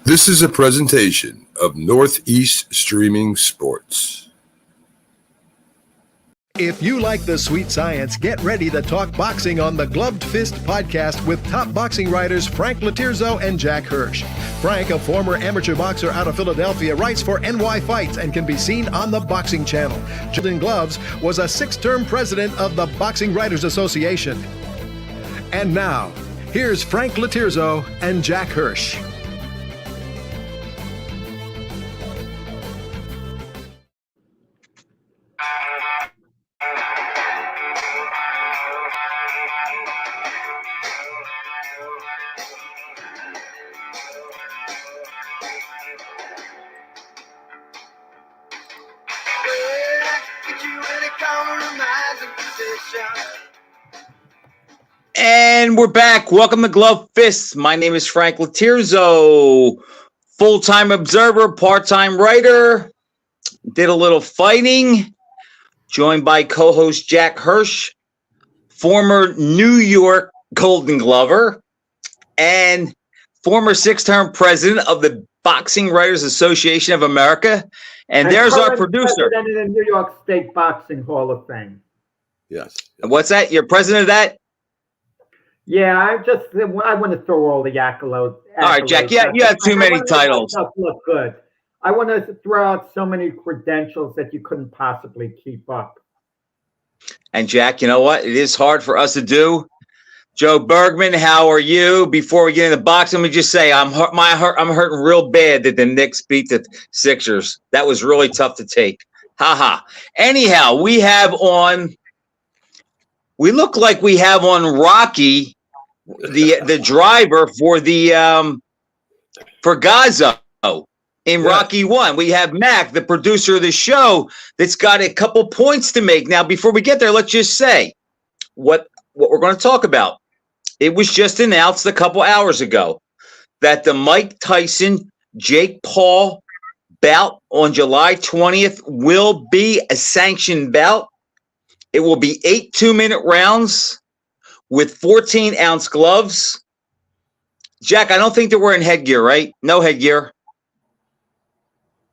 This is a presentation of Northeast Streaming Sports. If you like the sweet science, get ready to talk boxing on the Gloved Fist podcast with top boxing writers Frank Latirzo and Jack Hirsch. Frank, a former amateur boxer out of Philadelphia, writes for NY Fights and can be seen on the Boxing Channel. Jordan Gloves was a 6-term president of the Boxing Writers Association. And now, here's Frank Latirzo and Jack Hirsch. And we're back. Welcome to Glove Fists. My name is Frank Latirzo, full-time observer, part-time writer. Did a little fighting. Joined by co-host Jack Hirsch, former New York Golden Glover, and former 6-term president of the Boxing Writers Association of America. And there's our producer. President of the New York State Boxing Hall of Fame. Yes. What's that? You're president of that? Yeah, I want to throw all the accolades. All right, Jack. Yeah, you have too many titles. Look good. I want to throw out so many credentials that you couldn't possibly keep up. And Jack, you know what? It is hard for us to do. Joe Bergman, how are you? Before we get into boxing, let me just say I'm hurting real bad that the Knicks beat the Sixers. That was really tough to take. Anyhow, we look like we have on Rocky, the driver for Gazzo in Rocky 1. We have Mac, the producer of the show, that's got a couple points to make. Now, before we get there, let's just say what we're going to talk about. It was just announced a couple hours ago that the Mike Tyson, Jake Paul bout on July 20th will be a sanctioned bout. It will be 8 2-minute rounds with 14-ounce gloves. Jack, I don't think they're wearing headgear, right? No headgear.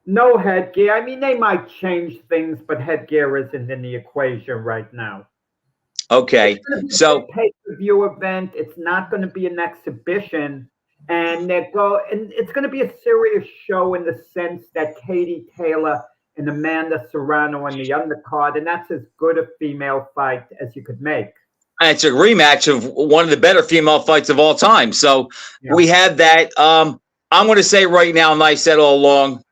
No headgear. I mean, they might change things, but headgear isn't in the equation right now. Okay, so it's a pay-per-view event. It's not going to be an exhibition, and it's going to be a serious show in the sense that Katie Taylor and Amanda Serrano on the undercard, and that's as good a female fight as you could make. And it's a rematch of one of the better female fights of all time. So we had that. I'm going to say right now, and I said all along,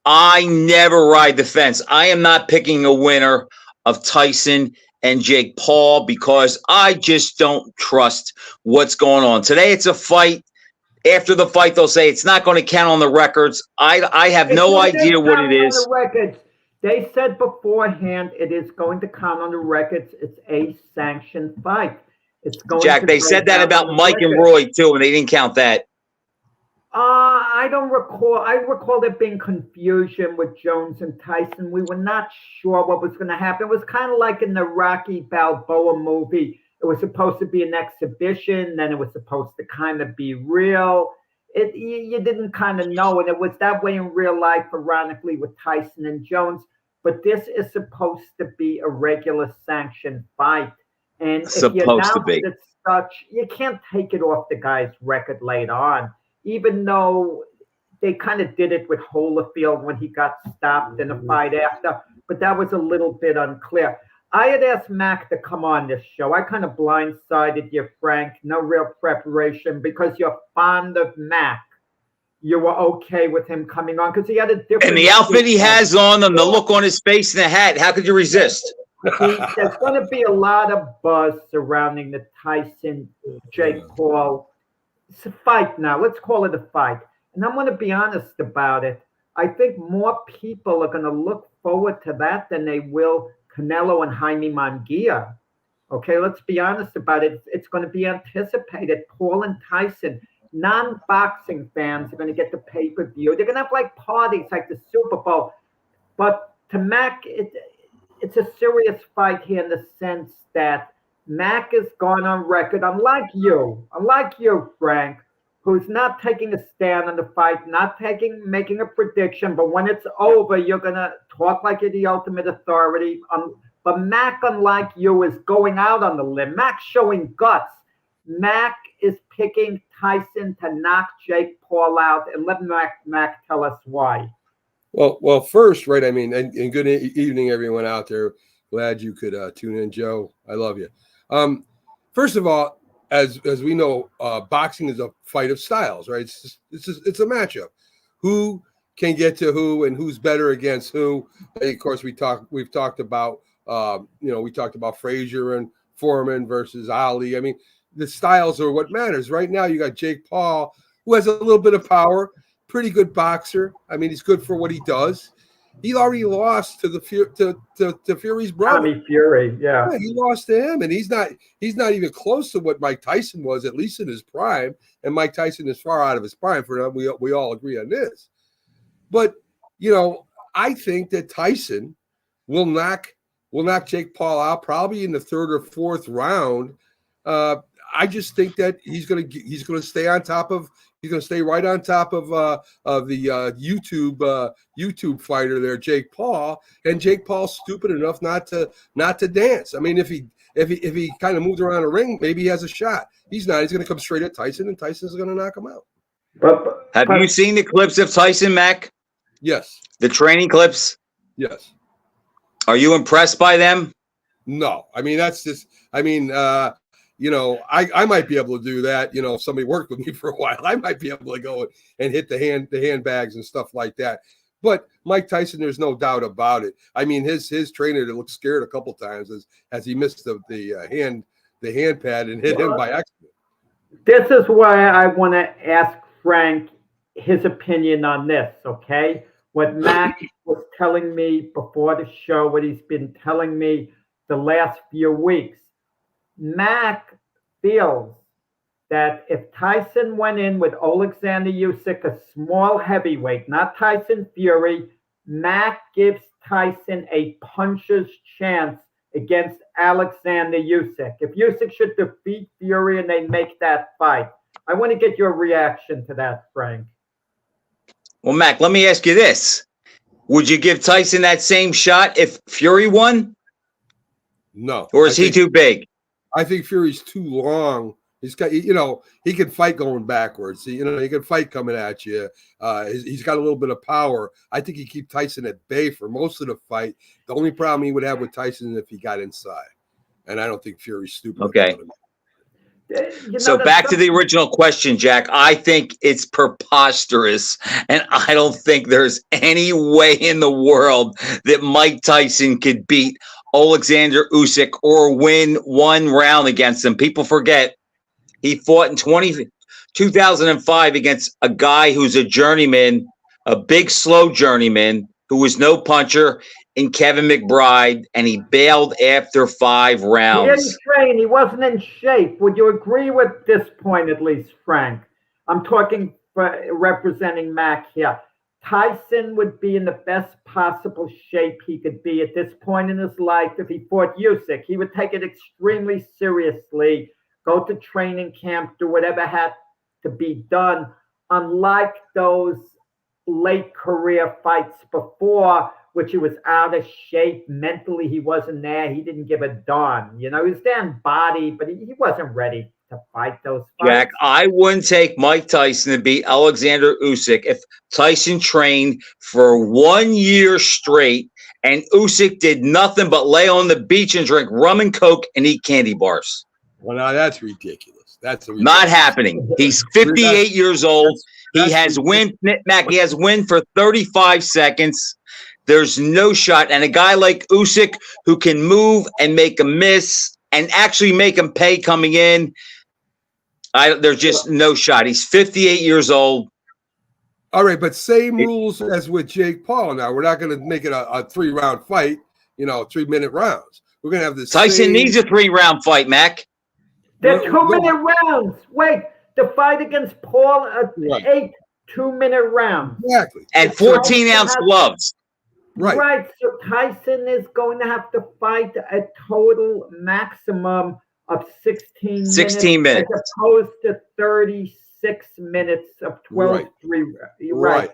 I never ride the fence. I am not picking a winner of Tyson and Jake Paul because I just don't trust what's going on. Today it's a fight. After the fight, they'll say it's not going to count on the records. I have no idea what it is. The records. They said beforehand it is going to count on the records. It's a sanctioned fight. It's going. Jack, they said that about Mike and Roy too, and they didn't count that. I don't recall. I recall there being confusion with Jones and Tyson. We were not sure what was going to happen. It was kind of like in the Rocky Balboa movie. It was supposed to be an exhibition, then it was supposed to kind of be real. You didn't kind of know, and it was that way in real life, ironically, with Tyson and Jones. But this is supposed to be a regular sanctioned fight. And if you announce it such, you can't take it off the guy's record later on, even though they kind of did it with Holyfield when he got stopped in a fight after. But that was a little bit unclear. I had asked Mac to come on this show. I kind of blindsided you, Frank. No real preparation because you're fond of Mac. You were okay with him coming on because he had a different... And the outfit he has on and the look on his face and the hat, how could you resist? There's going to be a lot of buzz surrounding the Tyson-Jake Paul. It's a fight now. Let's call it a fight. And I'm going to be honest about it. I think more people are going to look forward to that than they will Canelo and Jaime Munguia. Okay, let's be honest about it. It's going to be anticipated. Paul and Tyson, non-boxing fans are going to get the pay-per-view. They're going to have like parties like the Super Bowl. But to Mac, it's a serious fight here in the sense that Mac has gone on record, unlike you, Frank, who's not taking a stand on the fight, making a prediction, but when it's over, you're gonna talk like you're the ultimate authority. But Mac, unlike you, is going out on the limb. Mac's showing guts. Mac is picking Tyson to knock Jake Paul out, and let Mac tell us why. Well, first, right? I mean, and good evening, everyone out there. Glad you could tune in, Joe. I love you. First of all, as we know, boxing is a fight of styles, right? It's a matchup. Who can get to who, and who's better against who? And of course, we've talked about we talked about Frazier and Foreman versus Ali. I mean, the styles are what matters. Right now, you got Jake Paul, who has a little bit of power, pretty good boxer. I mean, he's good for what he does. He already lost to to Fury's brother. Tommy Fury, yeah. He lost to him, and he's not even close to what Mike Tyson was, at least in his prime. And Mike Tyson is far out of his prime. For them, we all agree on this. But I think that Tyson will knock Jake Paul out probably in the third or fourth round. I just think that he's gonna stay on top of. He's going to stay right on top of the YouTube fighter there, Jake Paul, and Jake Paul's stupid enough not to dance. I mean, if he kind of moved around the ring, maybe he has a shot. He's not. He's going to come straight at Tyson, and Tyson's going to knock him out. Have you seen the clips of Tyson, Mac? Yes. The training clips? Yes. Are you impressed by them? No. I mean, that's just. I mean. I might be able to do that. If somebody worked with me for a while, I might be able to go and hit the handbags and stuff like that. But Mike Tyson, there's no doubt about it. I mean, his trainer looked scared a couple times as he missed the hand pad and hit him by accident. This is why I want to ask Frank his opinion on this. Okay, what Mac was telling me before the show, what he's been telling me the last few weeks. Mac feels that if Tyson went in with Alexander Usyk, a small heavyweight, not Tyson Fury, Mac gives Tyson a puncher's chance against Alexander Usyk. If Usyk should defeat Fury and they make that fight, I want to get your reaction to that, Frank. Well, Mac, let me ask you this. Would you give Tyson that same shot if Fury won? No. Or is he too big? I think Fury's too long. He's got, he can fight going backwards. He can fight coming at you. He's got a little bit of power. I think he keep Tyson at bay for most of the fight. The only problem he would have with Tyson is if he got inside, and I don't think Fury's stupid. Okay. So back to the original question, Jack. I think it's preposterous, and I don't think there's any way in the world that Mike Tyson could beat Alexander Usyk or win one round against him. People forget he fought in 2005 against a guy who's a journeyman, a big, slow journeyman who was no puncher, in Kevin McBride, and he bailed after 5 rounds. He didn't train. He wasn't in shape. Would you agree with this point, at least, Frank? I'm talking representing Mac here. Tyson would be in the best possible shape he could be at this point in his life if he fought Usyk. He would take it extremely seriously, go to training camp, do whatever had to be done, unlike those late career fights before, which he was out of shape. Mentally, he wasn't there. He didn't give a darn. He was there in body, but he wasn't ready to fight those fights. Jack, I wouldn't take Mike Tyson to beat Alexander Usyk if Tyson trained for 1 year straight and Usyk did nothing but lay on the beach and drink rum and Coke and eat candy bars. Well, now that's ridiculous. Not happening. He's 58 years old. He has win, Mac. He has win for 35 seconds. There's no shot. And a guy like Usyk who can move and make a miss and actually make him pay coming in, there's just no shot. He's 58 years old. All right, but same rules as with Jake Paul. Now, we're not going to make it a 3-round fight, 3-minute rounds. We're going to have this. Tyson needs a 3-round fight, Mac. They're 2-minute rounds. Wait, the fight against Paul, 8 2-minute rounds. Exactly. And 14-ounce gloves. Right. Right. So Tyson is going to have to fight a total maximum of 16 minutes. As opposed to 36. 6 minutes of 12-3. You're right.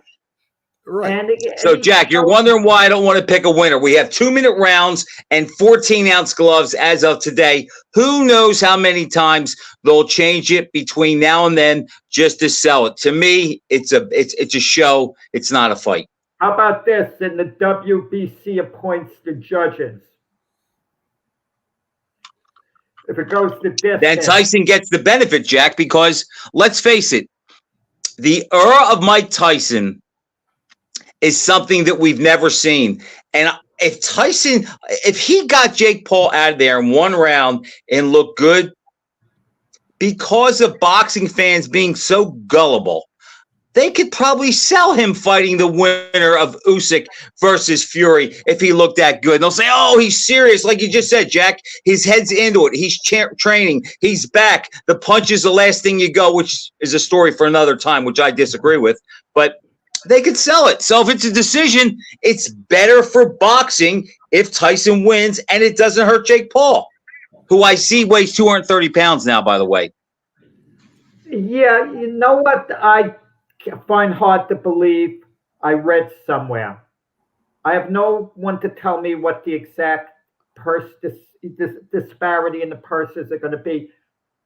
Right. And So, Jack, you're wondering why I don't want to pick a winner. We have 2-minute rounds and 14-ounce gloves as of today. Who knows how many times they'll change it between now and then just to sell it. To me, it's a show. It's not a fight. How about this? And the WBC appoints the judges. If it goes to distance. Then Tyson gets the benefit, Jack, because let's face it, the era of Mike Tyson is something that we've never seen. And if he got Jake Paul out of there in one round and looked good, because of boxing fans being so gullible, they could probably sell him fighting the winner of Usyk versus Fury if he looked that good. And they'll say, oh, he's serious. Like you just said, Jack, his head's into it. He's training. He's back. The punch is the last thing you go, which is a story for another time, which I disagree with. But they could sell it. So if it's a decision, it's better for boxing if Tyson wins and it doesn't hurt Jake Paul, who I see weighs 230 pounds now, by the way. Yeah, you know what I find hard to believe? I read somewhere. I have no one to tell me what the exact disparity in the purses are going to be.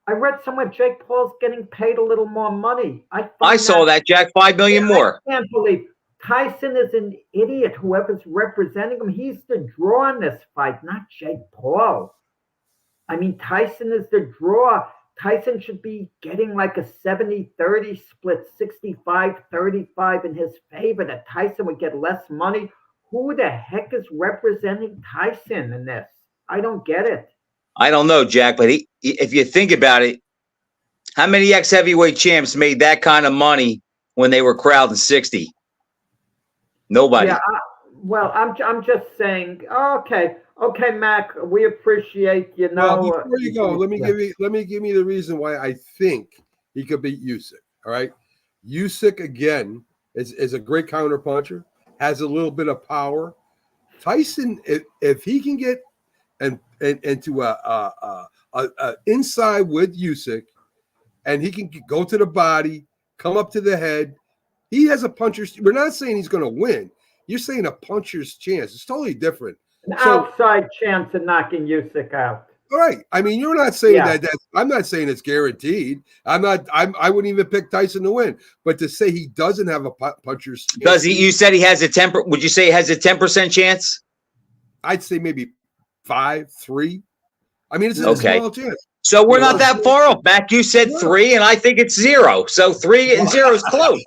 I read somewhere Jake Paul's getting paid a little more money. I saw that, Jack, $5 million more. I can't believe Tyson is an idiot. Whoever's representing him, he's the draw in this fight, not Jake Paul. I mean, Tyson is the draw. Tyson should be getting like a 70-30 split, 65-35 in his favor, that Tyson would get less money. Who the heck is representing Tyson in this? I don't get it. I don't know, Jack, but if you think about it, how many ex-heavyweight champs made that kind of money when they were crowding 60? Nobody. Yeah, I'm just saying. Okay, Mac. We appreciate Well, before you go, let me give you the reason why I think he could beat Usyk. All right, Usyk again is a great counter puncher, has a little bit of power. Tyson, if he can get and into a inside with Usyk, and he can go to the body, come up to the head. He has a puncher's. We're not saying he's going to win. You're saying a puncher's chance. It's totally different. An outside chance of knocking Usyk out. All right. I mean, you're not saying that. I'm not saying it's guaranteed. I wouldn't even pick Tyson to win. But to say he doesn't have a puncher's chance. Does he? You said he has a 10%. Would you say he has a 10% chance? I'd say maybe 5, 3. I mean, it's a small chance. So we're not that far off, Mac. You said 3, and I think it's 0. So 3 and 0 is close.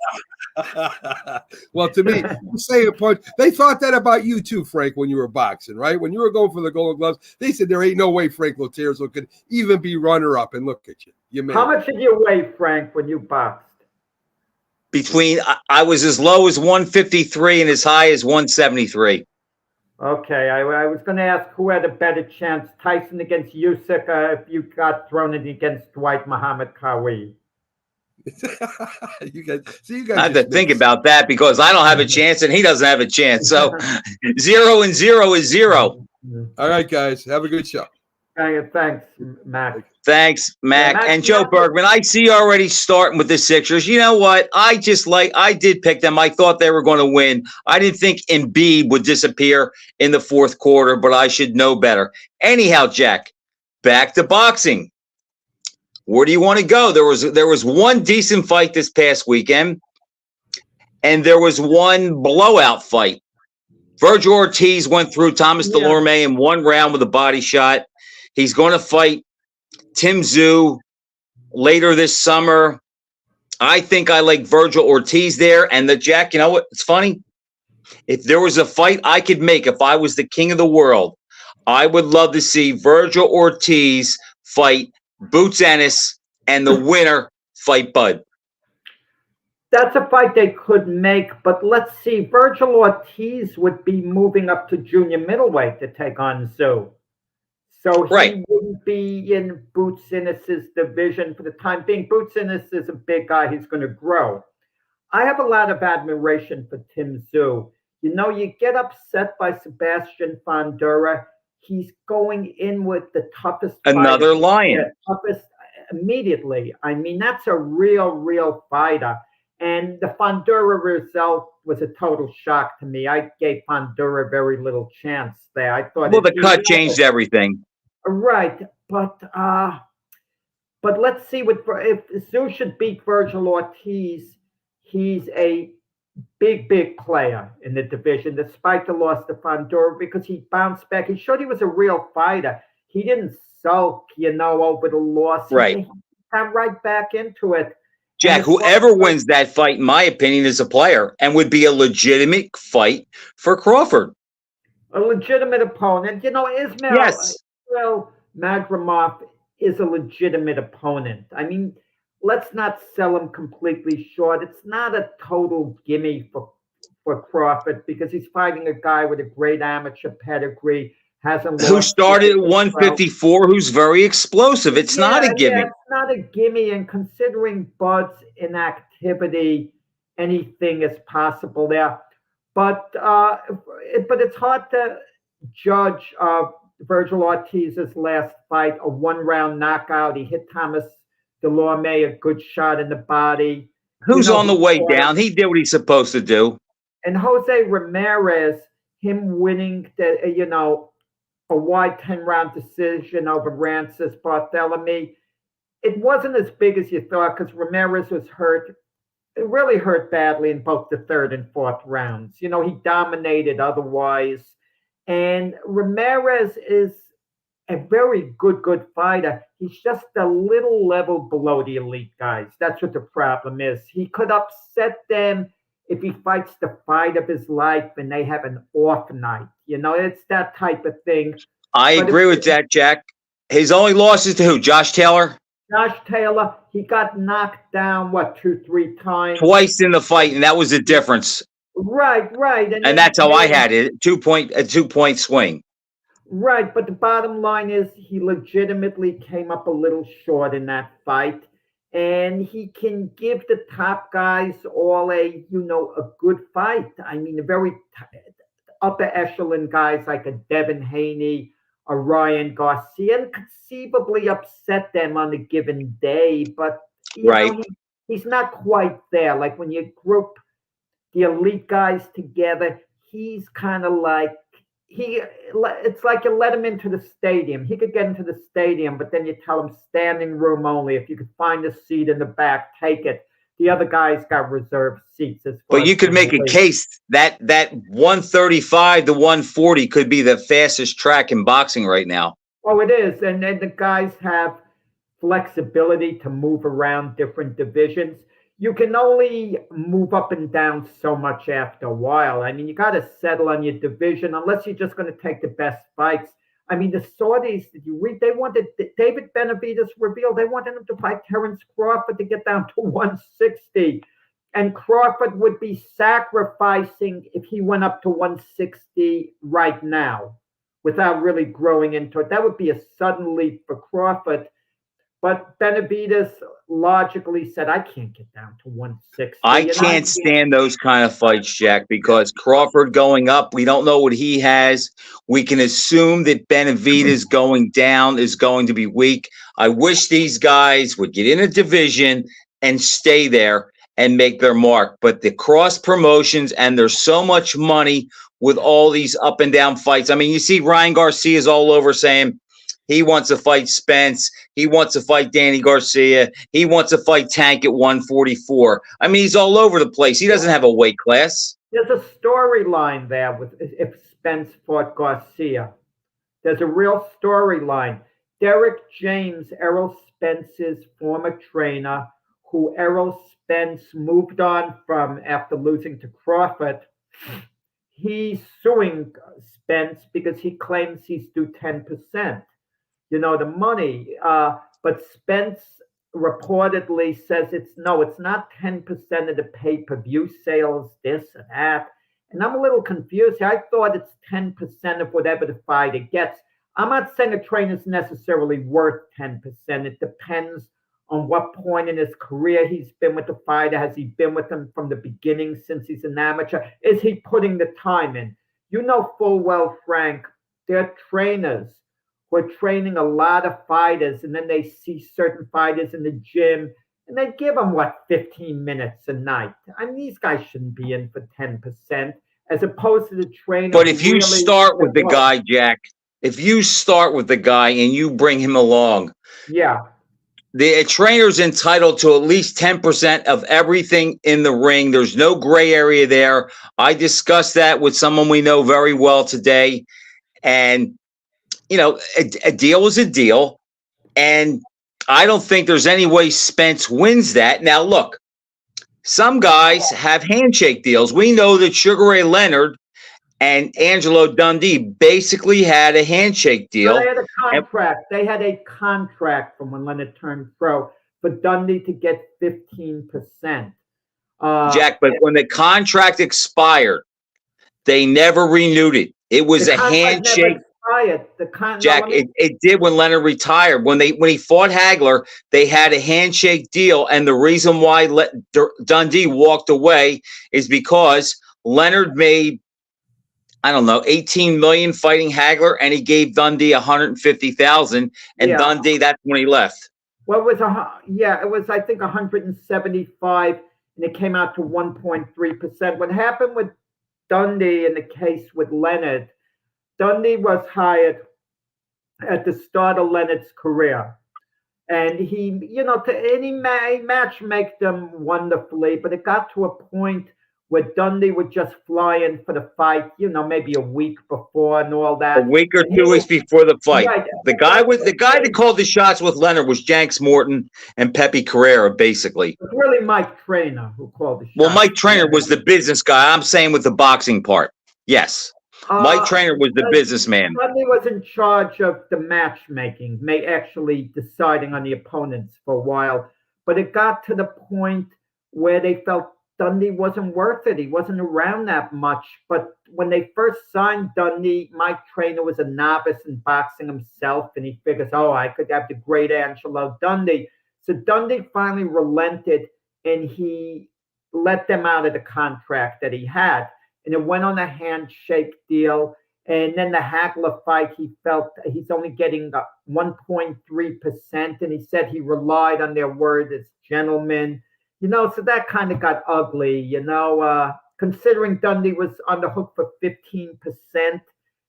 Well, to me, you say a punch. They thought that about you too, Frank, when you were boxing, right? When you were going for the Golden Gloves, they said there ain't no way Frank Lotierzo could even be runner-up. And look at you. How much did you weigh, Frank, when you boxed? I was as low as 153 and as high as 173. Okay, I was going to ask who had a better chance, Tyson against Usyk, if you got thrown in against Dwight Muhammad Qawi. you guys I have to think about that because I don't have a chance and he doesn't have a chance. So 0 and 0 is 0. All right, guys, have a good show. Thanks, Mac. Thanks, Mac. And Joe Bergman, I see you already starting with the Sixers. You know what? I did pick them. I thought they were going to win. I didn't think Embiid would disappear in the fourth quarter, but I should know better. Anyhow, Jack, back to boxing. Where do you want to go? There was one decent fight this past weekend, and there was one blowout fight. Virgil Ortiz went through Thomas Delorme in one round with a body shot. He's going to fight Tim Tszyu later this summer. I think I like Virgil Ortiz there. And Jack, you know what? It's funny. If there was a fight I could make, if I was the king of the world, I would love to see Virgil Ortiz fight Boots Ennis and the winner fight Bud. That's a fight they could make, but let's see. Virgil Ortiz would be moving up to junior middleweight to take on Tszyu. So he wouldn't be in Boots Ennis's division for the time being. Boots Ennis is a big guy. He's going to grow. I have a lot of admiration for Tim Tszyu. You know, you get upset by Sebastian Fundora. He's going in with the toughest. Another lion. Toughest. immediately. I mean, that's a real fighter. And the Fundora result was a total shock to me. I gave Fundora very little chance there. I thought Well, the cut changed everything. right, but let's see what if Zeus should beat Virgil Ortiz. He's a big player in the division, despite the loss to Fundora, because he bounced back. He showed he was a real fighter. He didn't sulk, over the loss. Right. He got right back into it. Jack, whoever wins that fight, in my opinion, is a player and would be a legitimate fight for Crawford. A legitimate opponent. Ismail Magramov is a legitimate opponent. I mean, let's not sell him completely short. It's not a total gimme for Crawford because he's fighting a guy with a great amateur pedigree. Who started at 154, who's very explosive. It's not a gimme. It's not a gimme, and considering Bud's inactivity, anything is possible there. But it's hard to judge Virgil Ortiz's last fight, a one-round knockout. He hit Thomas Delorme a good shot in the body. Who's on the way down? He did what he's supposed to do. And Jose Ramirez, him winning a wide 10-round decision over Rances Barthelemy. It wasn't as big as you thought because Ramirez was hurt. It really hurt badly in both the third and fourth rounds. He dominated otherwise. And Ramirez is a very good fighter. He's just a little level below the elite guys. That's what the problem is. He could upset them if he fights the fight of his life and they have an off night. It's that type of thing. I agree with that, Jack. His only losses to who? Josh Taylor? Josh Taylor, he got knocked down, 2-3 times? Twice in the fight, and that was the difference. Right. And that's how I had it, a 2-point swing. Right, but the bottom line is he legitimately came up a little short in that fight. And he can give the top guys all a good fight. I mean, the very upper echelon guys like a Devin Haney, a Ryan Garcia, and conceivably upset them on a given day. But he's not quite there. Like when you group the elite guys together, he's kind of like it's like you let him into the stadium. He could get into the stadium, but then you tell him standing room only. If you could find a seat in the back, take it. The other guys got reserved seats. But you could make a case that 135 to 140 could be the fastest track in boxing right now. Oh, it is. And then the guys have flexibility to move around different divisions. You can only move up and down so much after a while. I mean, you got to settle on your division unless you're just going to take the best fights. I mean, the Saudis, did you read? They wanted David Benavidez revealed they wanted him to fight Terence Crawford to get down to 160. And Crawford would be sacrificing if he went up to 160 right now without really growing into it. That would be a sudden leap for Crawford. But Benavidez logically said, I can't get down to 160. I can't stand those kind of fights, Jack, because Crawford going up, we don't know what he has. We can assume that Benavidez going down is going to be weak. I wish these guys would get in a division and stay there and make their mark. But the cross promotions, and there's so much money with all these up and down fights. I mean, you see Ryan Garcia's all over saying, he wants to fight Spence. He wants to fight Danny Garcia. He wants to fight Tank at 144. I mean, he's all over the place. He doesn't have a weight class. There's a storyline there with if Spence fought Garcia. There's a real storyline. Derek James, Errol Spence's former trainer, who Errol Spence moved on from after losing to Crawford, he's suing Spence because he claims he's due 10%. The money. But Spence reportedly says it's not 10% of the pay-per-view sales, this and that. And I'm a little confused. I thought it's 10% of whatever the fighter gets. I'm not saying a trainer's necessarily worth 10%. It depends on what point in his career he's been with the fighter. Has he been with them from the beginning since he's an amateur? Is he putting the time in? You know full well, Frank, there are trainers who are training a lot of fighters, and then they see certain fighters in the gym, and they give them, 15 minutes a night. I mean, these guys shouldn't be in for 10%, as opposed to the trainer. But if you start with the guy, Jack, if you start with the guy and you bring him along, yeah, the trainer's entitled to at least 10% of everything in the ring. There's no gray area there. I discussed that with someone we know very well today. And, you know, a deal is a deal. And I don't think there's any way Spence wins that. Now, look, some guys have handshake deals. We know that Sugar Ray Leonard and Angelo Dundee basically had a handshake deal. They had a contract. They had a contract from when Leonard turned pro for Dundee to get 15%. Jack, but when the contract expired, they never renewed it. It was a handshake. Jack, it did when Leonard retired. When he fought Hagler, they had a handshake deal, and the reason why Dundee walked away is because Leonard made, I don't know, 18 million fighting Hagler, and he gave Dundee 150,000, and Dundee, that's when he left. Well, it was I think 175, and it came out to 1.3%. What happened with Dundee in the case with Leonard? Dundee was hired at the start of Leonard's career. And he, match make them wonderfully, but it got to a point where Dundee would just fly in for the fight, maybe a week before and all that. A week or 2 weeks before the fight. Right. The guy that called the shots with Leonard was Janks Morton and Pepe Carrera, basically. It was really Mike Trainer who called the shots. Well, Mike Trainer was the business guy. I'm saying with the boxing part. Yes. Mike Trainer was the businessman. Dundee was in charge of the matchmaking, actually deciding on the opponents for a while. But it got to the point where they felt Dundee wasn't worth it. He wasn't around that much. But when they first signed Dundee, Mike Trainer was a novice in boxing himself, and he figures, I could have the great Angelo Dundee. So Dundee finally relented, and he let them out of the contract that he had. And it went on a handshake deal. And then the Hagler fight, he felt he's only getting 1.3%. And he said he relied on their word as gentlemen. So that kind of got ugly, considering Dundee was on the hook for 15%,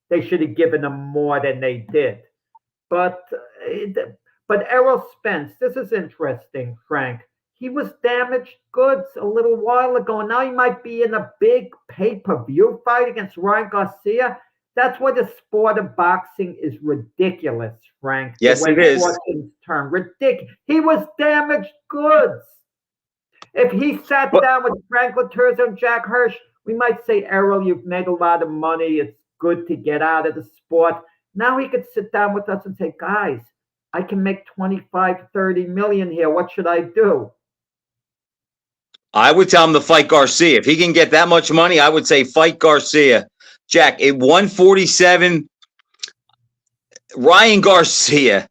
they should have given him more than they did. But Errol Spence, this is interesting, Frank. He was damaged goods a little while ago, and now he might be in a big pay-per-view fight against Ryan Garcia. That's why the sport of boxing is ridiculous, Frank. Yes, it is. Term. Ridiculous. He was damaged goods. If he sat down with Frank Laterza and Jack Hirsch, we might say, Errol, you've made a lot of money. It's good to get out of the sport. Now he could sit down with us and say, guys, I can make 25, 30 million here. What should I do? I would tell him to fight Garcia. If he can get that much money, I would say fight Garcia. Jack, at 147, Ryan Garcia,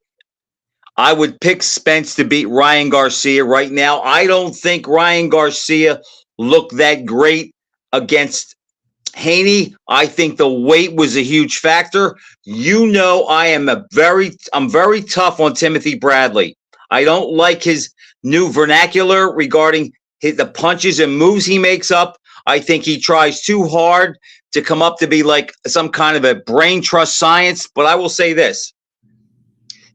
I would pick Spence to beat Ryan Garcia right now. I don't think Ryan Garcia looked that great against Haney. I think the weight was a huge factor. I'm very tough on Timothy Bradley. I don't like his new vernacular regarding the punches and moves he makes up. I think he tries too hard to come up to be like some kind of a brain trust science. But I will say this.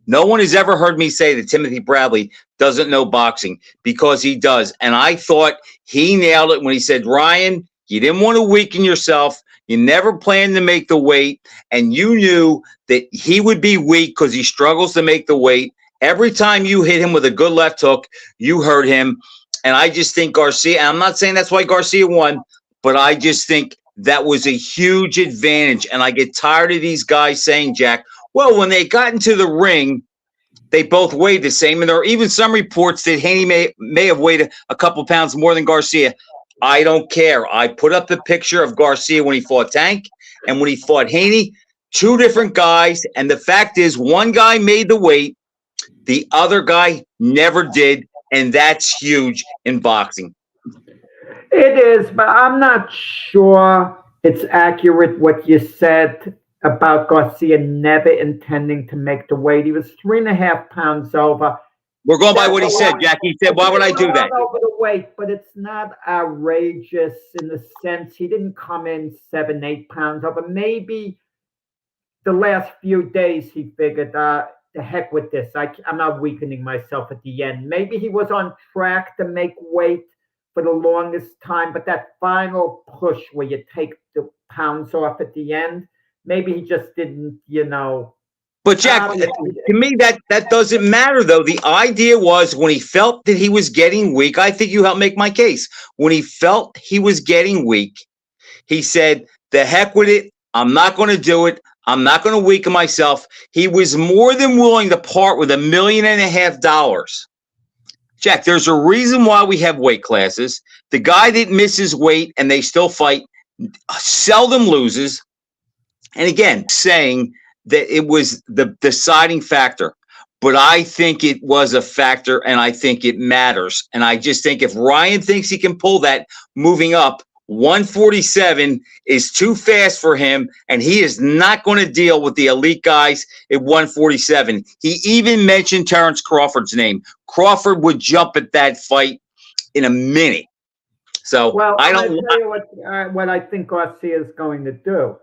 No one has ever heard me say that Timothy Bradley doesn't know boxing, because he does. And I thought he nailed it when he said, Ryan, you didn't want to weaken yourself. You never planned to make the weight. And you knew that he would be weak because he struggles to make the weight. Every time you hit him with a good left hook, you hurt him. And I just think Garcia, and I'm not saying that's why Garcia won, but I just think that was a huge advantage. And I get tired of these guys saying, Jack, well, when they got into the ring, they both weighed the same. And there are even some reports that Haney may have weighed a couple pounds more than Garcia. I don't care. I put up the picture of Garcia when he fought Tank and when he fought Haney, two different guys. And the fact is, one guy made the weight, the other guy never did. And that's huge in boxing. It is, but I'm not sure it's accurate what you said. about Garcia never intending to make the weight. He was 3.5 pounds over. We're going by what he said, Jack. He said, why would I do that? Over the weight, but it's not outrageous in the sense he didn't come in 7, 8 pounds over. Maybe the last few days he figured, the heck with this. I'm not weakening myself at the end. Maybe he was on track to make weight for the longest time, but that final push where you take the pounds off at the end, maybe he just didn't, But Jack, to me, that doesn't matter, though. The idea was when he felt that he was getting weak, I think you helped make my case. When he felt he was getting weak, he said, the heck with it. I'm not going to do it. I'm not going to weaken myself. He was more than willing to part with $1.5 million. Jack, there's a reason why we have weight classes. The guy that misses weight and they still fight seldom loses. And again, saying that it was the deciding factor. But I think it was a factor, and I think it matters. And I just think if Ryan thinks he can pull that moving up, 147 is too fast for him, and he is not going to deal with the elite guys at 147. He even mentioned Terrence Crawford's name. Crawford would jump at that fight in a minute. So well, I don't tell you what I think Garcia is going to do.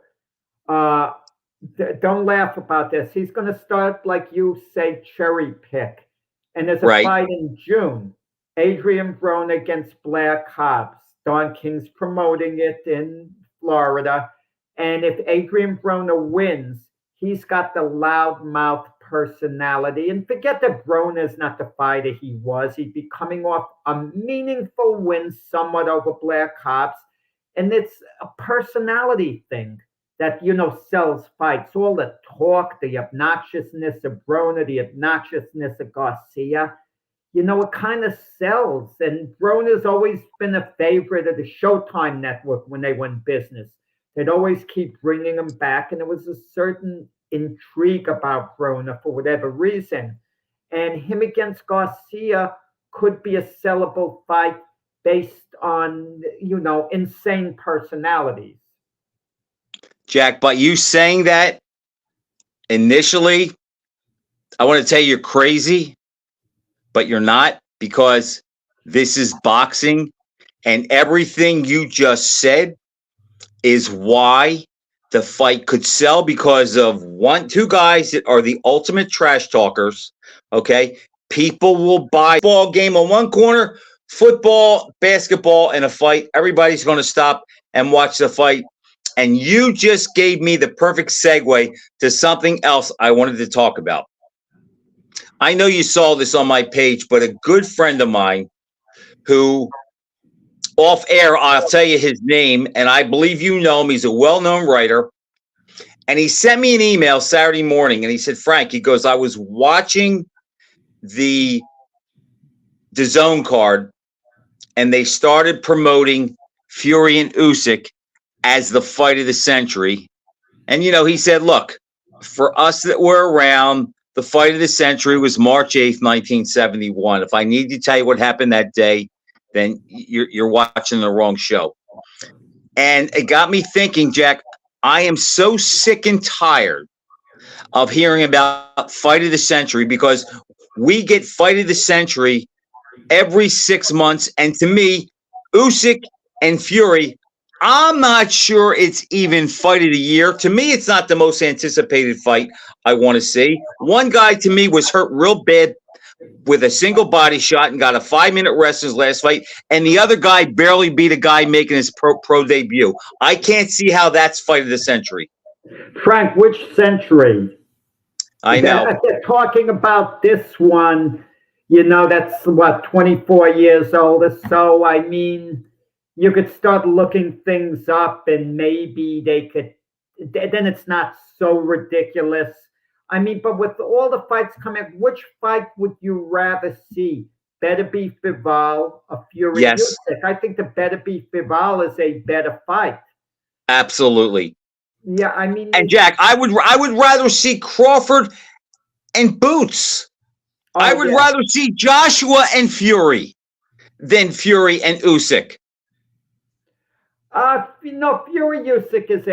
Don't laugh about this. He's going to start, like you say, cherry pick. And there's a fight in June. Adrian Broner against Blair Hobbs. Don King's promoting it in Florida. And if Adrian Broner wins, he's got the loudmouth personality. And forget that Broner's not the fighter he was. He'd be coming off a meaningful win somewhat over Blair Hobbs. And it's a personality thing that, sells fights. All the talk, the obnoxiousness of Broner, the obnoxiousness of Garcia, it kind of sells. And Broner's always been a favorite of the Showtime network when they went business. They'd always keep bringing him back. And there was a certain intrigue about Broner for whatever reason. And him against Garcia could be a sellable fight based on, insane personalities. Jack, by you saying that initially, I want to tell you you're crazy, but you're not, because this is boxing, and everything you just said is why the fight could sell, because of two guys that are the ultimate trash talkers. Okay. People will buy a ball game on one corner, football, basketball, and a fight. Everybody's going to stop and watch the fight. And you just gave me the perfect segue to something else I wanted to talk about. I know you saw this on my page, but a good friend of mine who, off air, I'll tell you his name, and I believe you know him. He's a well-known writer. And he sent me an email Saturday morning, and he said, Frank, he goes, I was watching the DAZN card, and they started promoting Fury and Usyk as the fight of the century. And, he said, look, for us that were around, the fight of the century was March 8th, 1971. If I need to tell you what happened that day, then you're watching the wrong show. And it got me thinking, Jack, I am so sick and tired of hearing about fight of the century, because we get fight of the century every 6 months. And to me, Usyk and Fury, I'm not sure it's even fight of the year. To me, it's not the most anticipated fight I want to see. One guy to me was hurt real bad with a single body shot and got a 5-minute rest in his last fight. And the other guy barely beat a guy making his pro debut. I can't see how that's fight of the century. Frank, which century? I know. They're talking about this one, that's 24 years old or so. I mean, you could start looking things up and maybe they could, then it's not so ridiculous. I mean, but with all the fights coming, which fight would you rather see? Beterbiev Bivol or Fury Usyk? I think the Beterbiev Bivol is a better fight. Absolutely. Yeah, I mean, and Jack, I would rather see Crawford and Boots. I would rather see Joshua and Fury than Fury and Usyk. Fury Usyk is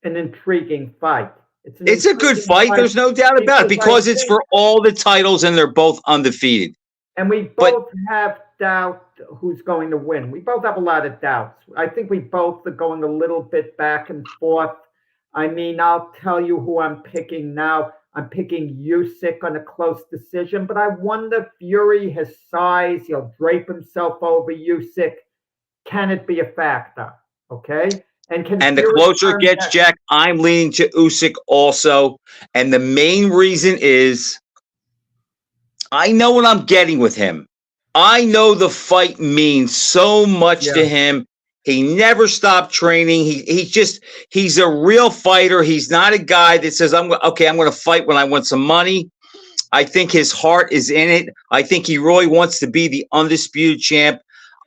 an intriguing fight. It's a good fight. There's no doubt about it because it's for all the titles and they're both undefeated. And we both have doubt who's going to win. We both have a lot of doubts. I think we both are going a little bit back and forth. I mean, I'll tell you who I'm picking now. I'm picking Usyk on a close decision, but I wonder Fury has size. He'll drape himself over Usyk. Can it be a factor? Okay. And the closer it gets, Jack, I'm leaning to Usyk also. And the main reason is I know what I'm getting with him. I know the fight means so much to him. He never stopped training. He's a real fighter. He's not a guy that says, I'm going to fight when I want some money. I think his heart is in it. I think he really wants to be the undisputed champ.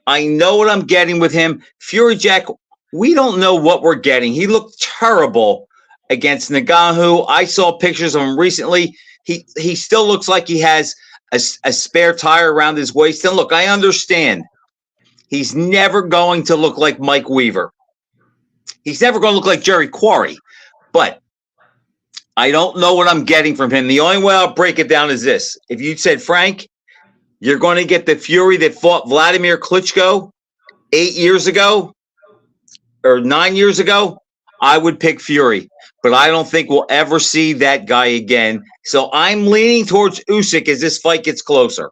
I know what I'm getting with him. Fury, Jack, we don't know what we're getting. He looked terrible against Ngannou. I saw pictures of him recently. He still looks like he has a spare tire around his waist. And look, I understand. He's never going to look like Mike Weaver. He's never going to look like Jerry Quarry. But I don't know what I'm getting from him. The only way I'll break it down is this. If you said, Frank, you're going to get the Fury that fought Vladimir Klitschko 8 years ago or 9 years ago, I would pick Fury. But I don't think we'll ever see that guy again. So I'm leaning towards Usyk as this fight gets closer.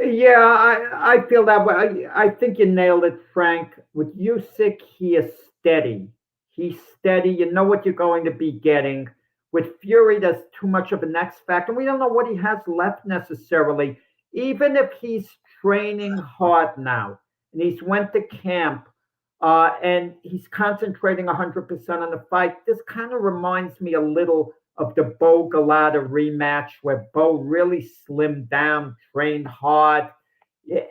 Yeah, I feel that way. I think you nailed it, Frank. With Usyk, he is steady. He's steady. You know what you're going to be getting. With Fury, there's too much of an X factor. We don't know what he has left necessarily. Even if he's training hard now and he's went to camp and he's concentrating 100% on the fight, this kind of reminds me a little of the Bo Galata rematch where Bo really slimmed down, trained hard,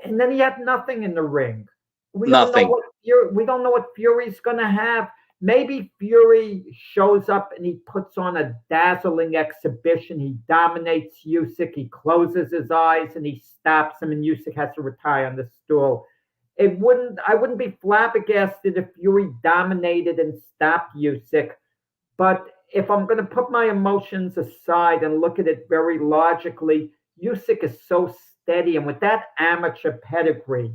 and then he had nothing in the ring. We don't know what Fury's going to have. Maybe Fury shows up and he puts on a dazzling exhibition. He dominates Usyk. He closes his eyes and he stops him, and Usyk has to retire on the stool. I wouldn't be flabbergasted if Fury dominated and stopped Usyk. But if I'm going to put my emotions aside and look at it very logically, Usyk is so steady, and with that amateur pedigree,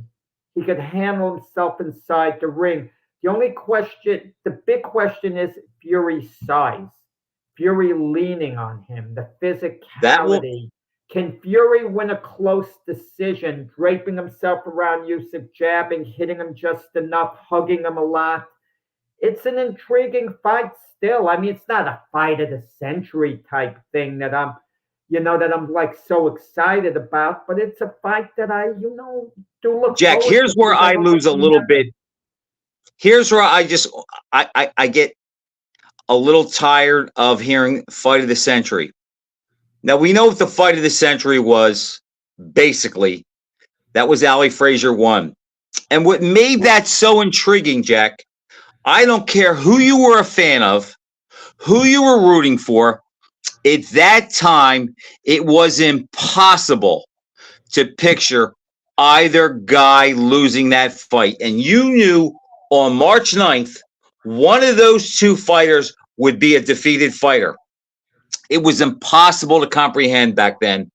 he could handle himself inside the ring. The big question is Fury's size. Fury leaning on him, the physicality. Can Fury win a close decision, draping himself around Usyk, jabbing, hitting him just enough, hugging him a lot? It's an intriguing fight still. I mean, it's not a fight of the century type thing that I'm like so excited about, but it's a fight that I, do look. Jack, here's where I lose a little bit. Here's where I get a little tired of hearing fight of the century. Now, we know what the fight of the century was, basically. That was Ali Frazier won. And what made that so intriguing, Jack, I don't care who you were a fan of, who you were rooting for. At that time, it was impossible to picture either guy losing that fight. And you knew on March 9th, one of those two fighters would be a defeated fighter. It was impossible to comprehend back then.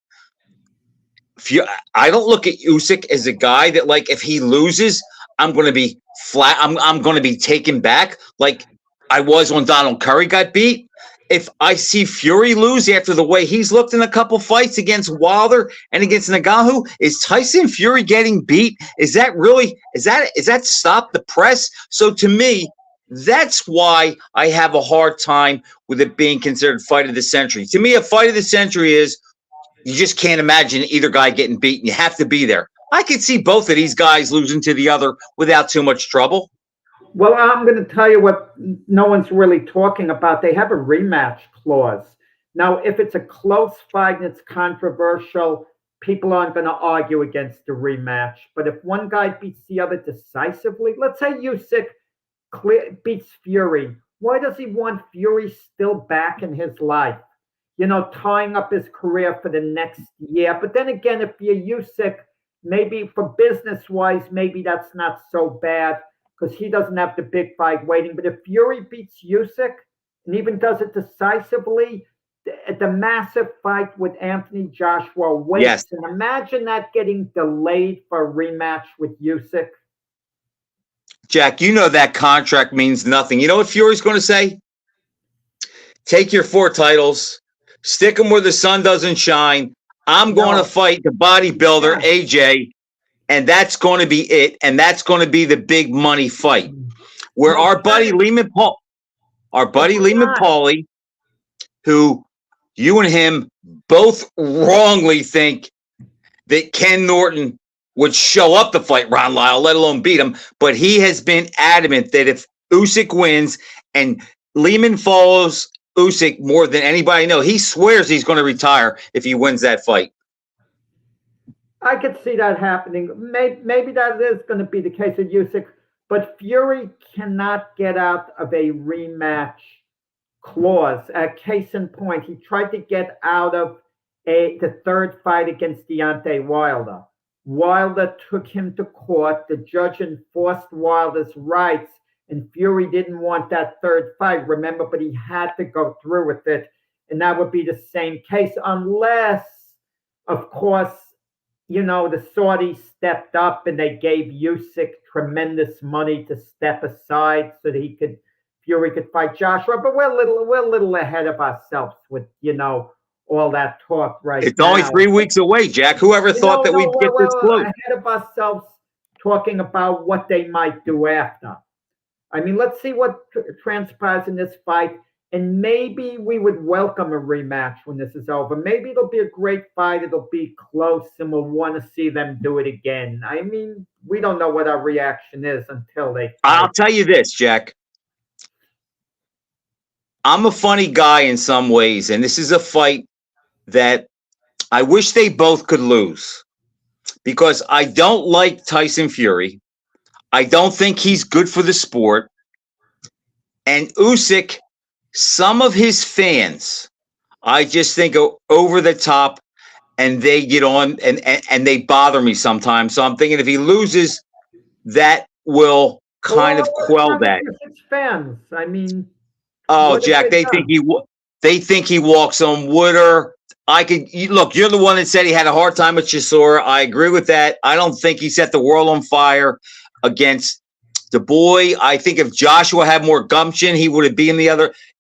I don't look at Usyk as a guy that, like, if he loses, I'm going to be flat. I'm going to be taken back like I was when Donald Curry got beat. If I see Fury lose after the way he's looked in a couple fights against Wilder and against Ngannou, is Tyson Fury getting beat? Is that stop the press? So to me, that's why I have a hard time with it being considered fight of the century. To me, a fight of the century is you just can't imagine either guy getting beaten. You have to be there. I could see both of these guys losing to the other without too much trouble. Well, I'm going to tell you what no one's really talking about. They have a rematch clause. Now, if it's a close fight and it's controversial, people aren't going to argue against the rematch. But if one guy beats the other decisively, let's say Usyk beats Fury, why does he want Fury still back in his life? Tying up his career for the next year. But then again, if you're Usyk, maybe for business-wise, maybe that's not so bad, because he doesn't have the big fight waiting. But if Fury beats Usyk, and even does it decisively. The massive fight with Anthony Joshua waits, Yes. and imagine that getting delayed for a rematch with Usyk. Jack, you know that contract means nothing. You know what Fury's going to say? Take your 4 titles, stick them where the sun doesn't shine. I'm going No. to fight the bodybuilder Yeah. AJ, and that's going to be it. And that's going to be the big money fight. Where No, our buddy Lehman Pauly, who you and him both wrongly think that Ken Norton would show up to fight Ron Lyle, let alone beat him. But he has been adamant that if Usyk wins, and Lehman follows Usyk more than anybody know, he swears he's going to retire if he wins that fight. I could see that happening. Maybe that is going to be the case with Usyk, but Fury cannot get out of a rematch clause. Case in point, he tried to get out of the third fight against Deontay Wilder. Wilder took him to court. The judge enforced Wilder's rights, and Fury didn't want that third fight, remember, but he had to go through with it. And that would be the same case unless, of course, you know, the Saudis stepped up and they gave Usyk tremendous money to step aside so that Fury could fight Joshua. But we're a little ahead of ourselves with, you know, all that talk right now. It's only 3 weeks away, Jack. Whoever thought that we'd get this close? Ahead of ourselves talking about what they might do after. I mean, let's see what transpires in this fight. And maybe we would welcome a rematch when this is over. Maybe it'll be a great fight. It'll be close, and we'll want to see them do it again. I mean, we don't know what our reaction is until they fight. I'll tell you this, Jack. I'm a funny guy in some ways, and this is a fight that I wish they both could lose because I don't like Tyson Fury. I don't think he's good for the sport. And Usyk, some of his fans, I just think go over the top, and they get on and they bother me sometimes. So I'm thinking if he loses, that will kind of quell that. Fans, I mean, oh, Jack, they think he walks on water. Look, you're the one that said he had a hard time with Chisora. I agree with that. I don't think he set the world on fire against the boy. I think if Joshua had more gumption, he would have been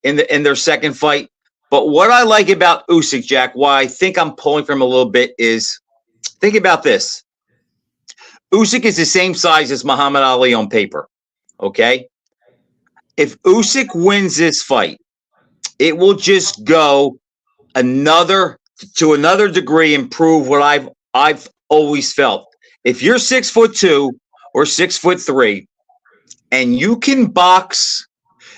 in their second fight. But what I like about Usyk, Jack, why I think I'm pulling from him a little bit is, think about this. Usyk is the same size as Muhammad Ali on paper, okay? If Usyk wins this fight, it will just go to another degree and prove what I've always felt. If you're 6'2" or 6'3", and you can box,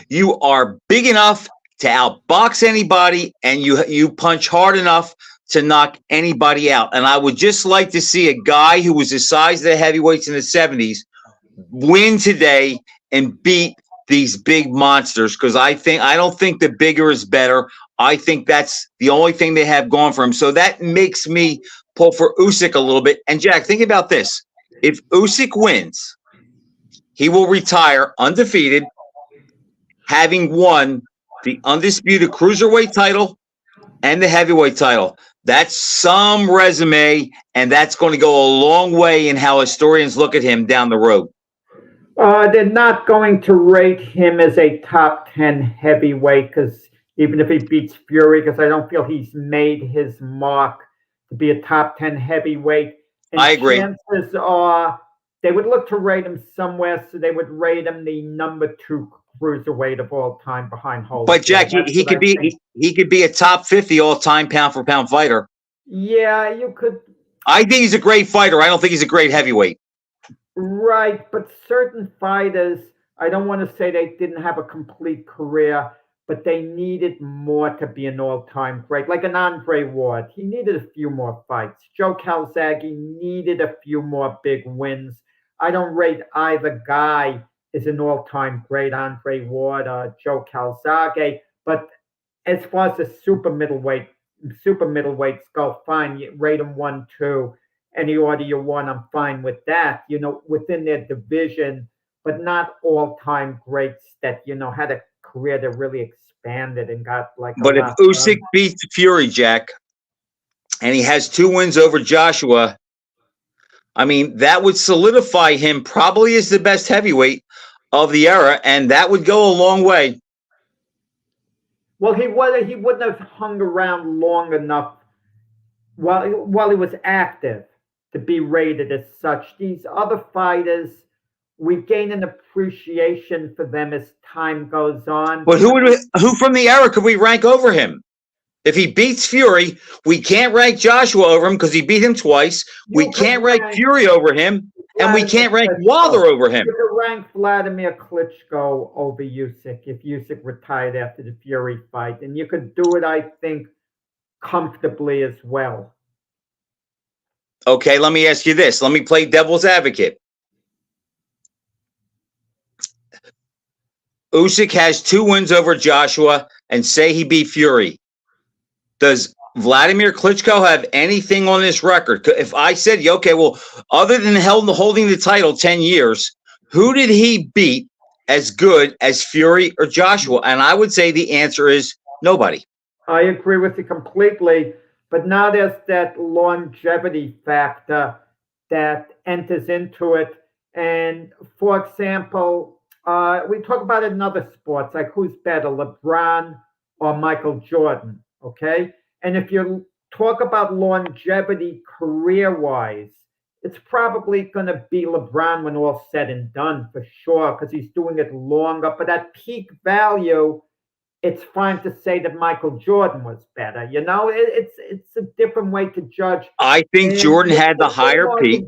you are big enough to outbox anybody, and you punch hard enough to knock anybody out. And I would just like to see a guy who was the size of the heavyweights in the 70s win today and beat these big monsters, because I don't think the bigger is better. I think that's the only thing they have going for him. So that makes me pull for Usyk a little bit. And Jack, think about this. If Usyk wins, he will retire undefeated, having won the undisputed cruiserweight title and the heavyweight title. That's some resume, and that's going to go a long way in how historians look at him down the road. They're not going to rate him as a top 10 heavyweight, because even if he beats Fury, because I don't feel he's made his mark to be a top 10 heavyweight. And I agree. Chances are they would look to rate him somewhere, so they would rate him the number 2 cruiserweight of all time behind Holyfield. But Jack, he could be a top 50 all-time pound for pound fighter. Yeah, you could. I think he's a great fighter. I don't think he's a great heavyweight. Right, but certain fighters, I don't want to say they didn't have a complete career, but they needed more to be an all-time great. Like an Andre Ward, he needed a few more fights. Joe Calzaghe needed a few more big wins. I don't rate either guy as an all-time great, Andre Ward or Joe Calzaghe, but as far as the super middleweights go, fine, you rate them 1, 2. Any order you want, I'm fine with that, you know, within their division, but not all-time greats that, you know, had a career that really expanded and got like. But if Usyk beats Fury, Jack, and he has 2 wins over Joshua, I mean, that would solidify him probably as the best heavyweight of the era, and that would go a long way. Well, he wouldn't have hung around long enough while he was active to be rated as such. These other fighters, we gain an appreciation for them as time goes on. But who from the era could we rank over him? If he beats Fury, we can't rank Joshua over him because he beat him twice. We can't rank Fury over him, and we can't rank Wilder over him. You could rank Vladimir Klitschko over Usyk if Usyk retired after the Fury fight, and you could do it, I think, comfortably as well. Okay, let me ask you this. Let me play devil's advocate. Usyk has 2 wins over Joshua, and say he beat Fury. Does Vladimir Klitschko have anything on this record? If I said, okay, well, other than holding the title 10 years, who did he beat as good as Fury or Joshua? And I would say the answer is nobody. I agree with you completely. But now there's that longevity factor that enters into it. And for example, we talk about it in other sports, like who's better, LeBron or Michael Jordan, okay? And if you talk about longevity career-wise, it's probably going to be LeBron when all's said and done, for sure, because he's doing it longer. But at peak value, it's fine to say that Michael Jordan was better. You know, it's a different way to judge. I think Jordan had the higher peak.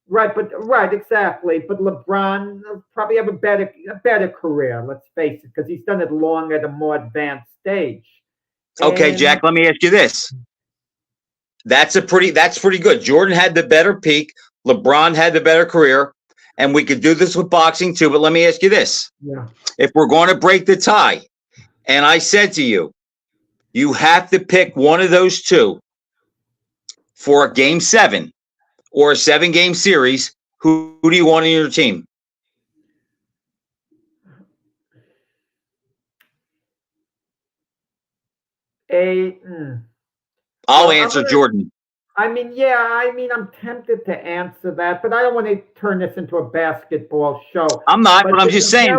Right, exactly. But LeBron probably have a better career. Let's face it, because he's done it long at a more advanced stage. Okay, Jack. Let me ask you this. That's pretty good. Jordan had the better peak. LeBron had the better career, and we could do this with boxing too. But let me ask you this: if we're going to break the tie, and I said to you, you have to pick one of those two for a Game 7 or a 7-game series, who do you want on your team? I'll answer Jordan. I'm tempted to answer that, but I don't want to turn this into a basketball show. I'm not, but I'm just saying.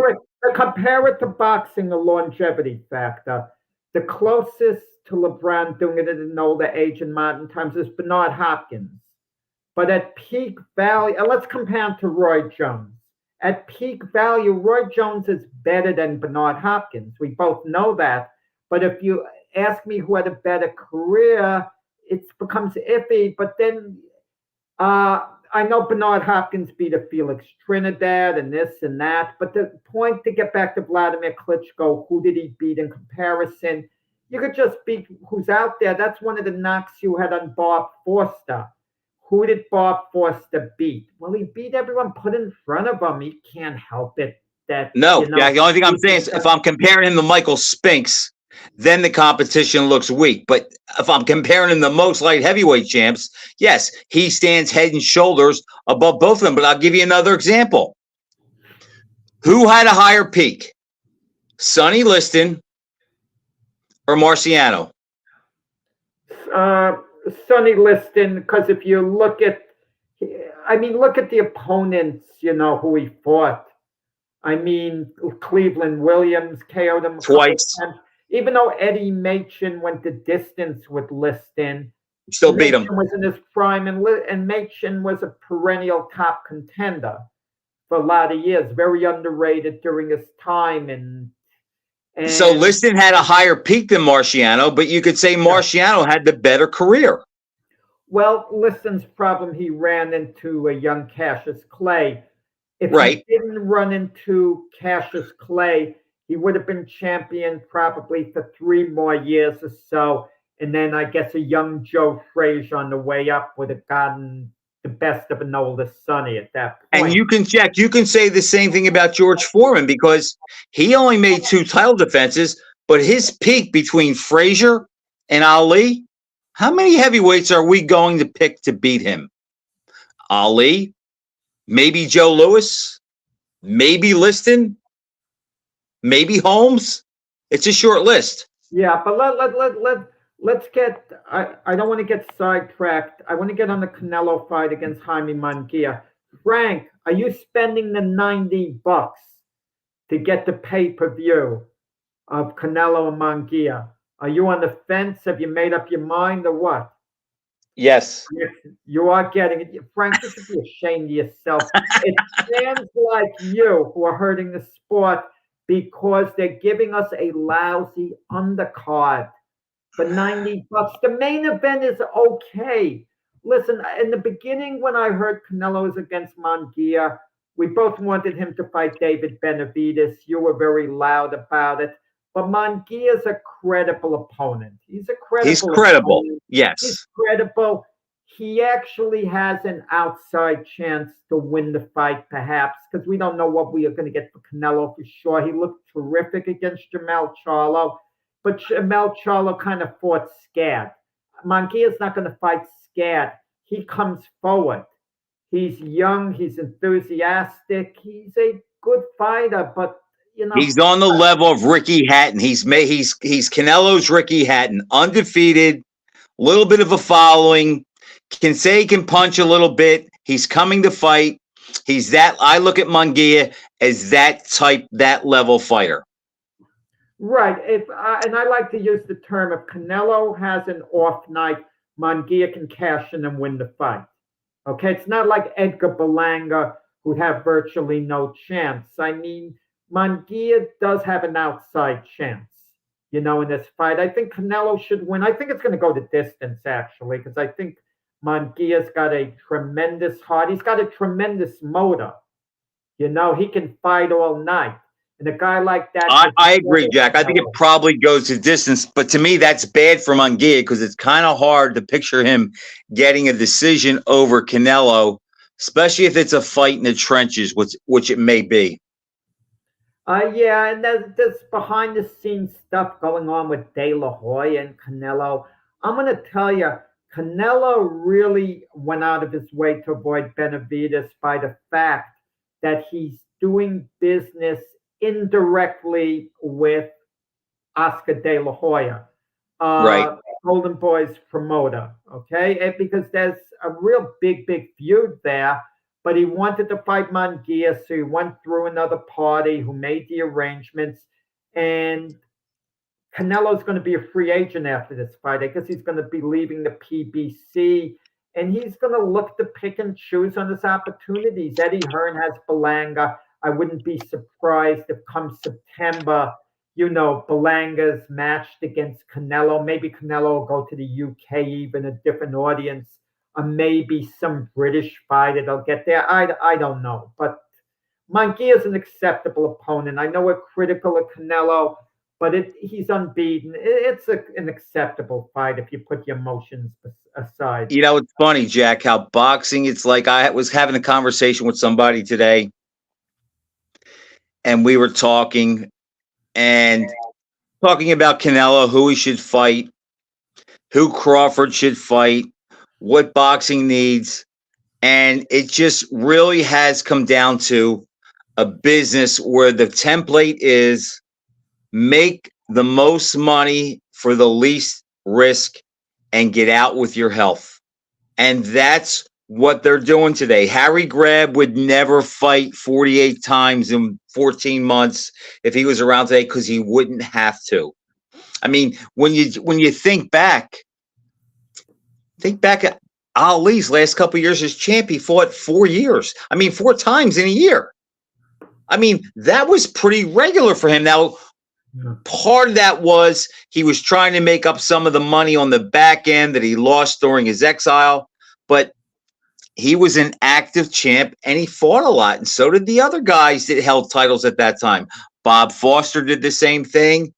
Compare it to boxing, the longevity factor. The closest to LeBron doing it at an older age in modern times is Bernard Hopkins. But at peak value, and let's compare him to Roy Jones. At peak value, Roy Jones is better than Bernard Hopkins. We both know that. But if you ask me who had a better career, it becomes iffy. But then I know Bernard Hopkins beat a Felix Trinidad and this and that. But the point, to get back to Vladimir Klitschko, who did he beat in comparison? You could just beat who's out there. That's one of the knocks you had on Bob Forster. Who did Bob Forster beat? Well, he beat everyone put in front of him. He can't help it. Jack, the only thing I'm saying is if I'm comparing him to Michael Spinks, then the competition looks weak. But if I'm comparing him to most light heavyweight champs, yes, he stands head and shoulders above both of them. But I'll give you another example. Who had a higher peak? Sonny Liston or Marciano? Sonny Liston, because if you look at the opponents, who he fought. Cleveland Williams KO'd him twice. Even though Eddie Machen went the distance with Liston, still beat him. Was in his prime, and Machen was a perennial top contender for a lot of years, very underrated during his time. And so Liston had a higher peak than Marciano, but you could say Marciano had the better career. Well, Liston's problem, he ran into a young Cassius Clay. If he didn't run into Cassius Clay, he would have been champion probably for 3 more years or so. And then I guess a young Joe Frazier on the way up would have gotten the best of an older Sonny at that point. And you can say the same thing about George Foreman, because he only made 2 title defenses, but his peak between Frazier and Ali, how many heavyweights are we going to pick to beat him? Ali, maybe Joe Louis, maybe Liston, maybe Holmes. It's a short list. Yeah, but let's get. I don't want to get sidetracked. I want to get on the Canelo fight against Jaime Munguia. Frank, are you spending the $90 to get the pay-per-view of Canelo and Munguia? Are you on the fence? Have you made up your mind or what? Yes. You are getting it. Frank, you should be ashamed of yourself. It's fans like you who are hurting the sport because they're giving us a lousy undercard for $90. The main event is okay. Listen, in the beginning, when I heard Canelo was against Munguia, we both wanted him to fight David Benavidez. You were very loud about it. But Munguia's a credible opponent. He's credible. Opponent. Yes. He's credible. He actually has an outside chance to win the fight, perhaps, because we don't know what we are going to get for Canelo for sure. He looked terrific against Jermell Charlo, but Jermell Charlo kind of fought scared. Munguia's not going to fight scared. He comes forward. He's young. He's enthusiastic. He's a good fighter, but he's on the level of Ricky Hatton. He's Canelo's Ricky Hatton, undefeated, little bit of a following. Can say he can punch a little bit. He's coming to fight. I look at Munguia as that level fighter. Right. And I like to use the term, if Canelo has an off night, Munguia can cash in and win the fight. Okay. It's not like Edgar Berlanga, who have virtually no chance. I mean, Munguia does have an outside chance, in this fight. I think Canelo should win. I think it's going to go the distance, actually, because I think Munguia's got a tremendous heart. He's got a tremendous motor. He can fight all night. And a guy like that. I agree, Jack. I think it probably goes the distance. But to me, that's bad for Munguia because it's kind of hard to picture him getting a decision over Canelo, especially if it's a fight in the trenches, which it may be. Yeah, and there's behind the scenes stuff going on with De La Hoya and Canelo. I'm going to tell you, Canelo really went out of his way to avoid Benavidez by the fact that he's doing business indirectly with Oscar De La Hoya, right? Golden Boy's promoter, okay? Because there's a real big feud there. But he wanted to fight Munguia, so he went through another party who made the arrangements. And Canelo's going to be a free agent after this fight. I guess he's going to be leaving the PBC, and he's going to look to pick and choose on his opportunities. Eddie Hearn has Berlanga. I wouldn't be surprised if come September, Berlanga's matched against Canelo. Maybe Canelo will go to the UK, even a different audience. Or maybe some British fighter that'll get there. I don't know. But Munguia is an acceptable opponent. I know we're critical of Canelo, but he's unbeaten. It's an acceptable fight if you put your emotions aside. It's funny, Jack, how boxing, it's like I was having a conversation with somebody today, and we were talking about Canelo, who he should fight, who Crawford should fight, what boxing needs. And it just really has come down to a business where the template is make the most money for the least risk and get out with your health. And that's what they're doing today. Harry Greb would never fight 48 times in 14 months if he was around today because he wouldn't have to. I mean, when you think back at Ali's last couple of years as champ, he fought 4 times in a year. I mean, that was pretty regular for him. Now, part of that was he was trying to make up some of the money on the back end that he lost during his exile, but he was an active champ and he fought a lot. And so did the other guys that held titles at that time. Bob Foster did the same thing.